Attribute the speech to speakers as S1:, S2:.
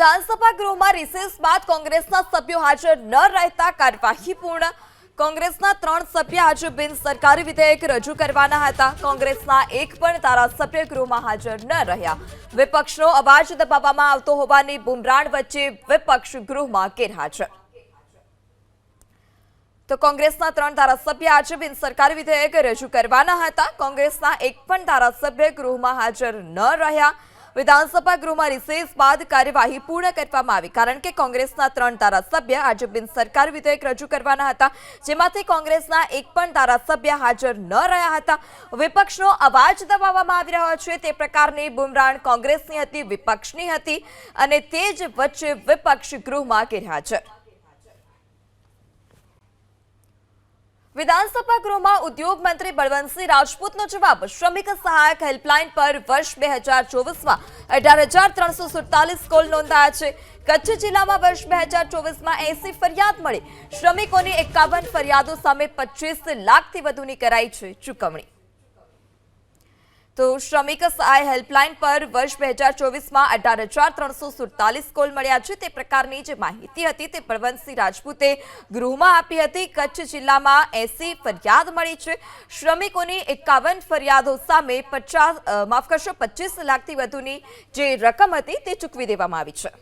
S1: વિધાનસભા ગૃહમાં રિસેસ બાદ કોંગ્રેસના સભ્યો હાજર ન રહેતા કાર્યવાહી પૂર્ણ. કોંગ્રેસના 3 સભ્ય આજે બિન સરકારી વિધેયક રજૂ કરવાના હતા. કોંગ્રેસના એક પણ ધારાસભ્ય ગૃહમાં હાજર ન રહ્યા. વિપક્ષનો અવાજ દબાવવામાં આવતો હોવાની બુમરાણ વચ્ચે વિપક્ષ ગૃહમાં ગેરહાજર. તો કોંગ્રેસના 3 ધારાસભ્ય આજે બિન સરકારી વિધેયક રજૂ કરવાના હતા. કોંગ્રેસના એક પણ ધારાસભ્ય ગૃહમાં હાજર ન રહ્યા. વિધાનસભા ગૃહમાં રિસેસ બાદ કાર્યવાહી પૂર્ણ કરવામાં આવી, કારણ કે કોંગ્રેસના 3 ધારાસભ્ય આજે બિન સરકારી વિધેયક રજૂ કરવાના હતા, જેમાંથી કોંગ્રેસના એક પણ ધારાસભ્ય હાજર ન રહ્યા હતા. વિપક્ષનો અવાજ દબાવવામાં આવી રહ્યો છે તે પ્રકારની બુમરાણ કોંગ્રેસની હતી, વિપક્ષની હતી, અને તે જ વચ્ચે વિપક્ષ ગૃહમાં ગેરહાજર. વિધાનસભા ગૃહમાં ઉદ્યોગ મંત્રી બળવંતસિંહ રાજપૂતનો જવાબ. શ્રમિક સહાયક હેલ્પલાઇન પર વર્ષ 2024માં 18,347 કોલ નોંધાયા છે. કચ્છ જિલ્લામાં વર્ષ 2024માં 80 ફરિયાદ મળી. શ્રમિકોની 51 ફરિયાદો સામે 25 લાખથી વધુની કરાઈ છે ચૂકવણી. તો શ્રમિક સહાય હેલ્પલાઇન પર વર્ષ 2024માં 18,347 કોલ મળ્યા છે. તે પ્રકારની જે માહિતી હતી તે બળવંતસિંહ રાજપૂતે ગૃહમાં આપી હતી. કચ્છ જિલ્લામાં 80 ફરિયાદ મળી છે. શ્રમિકોની 51 ફરિયાદો સામે 25 લાખથી વધુની જે રકમ હતી તે ચૂકવી દેવામાં આવી છે.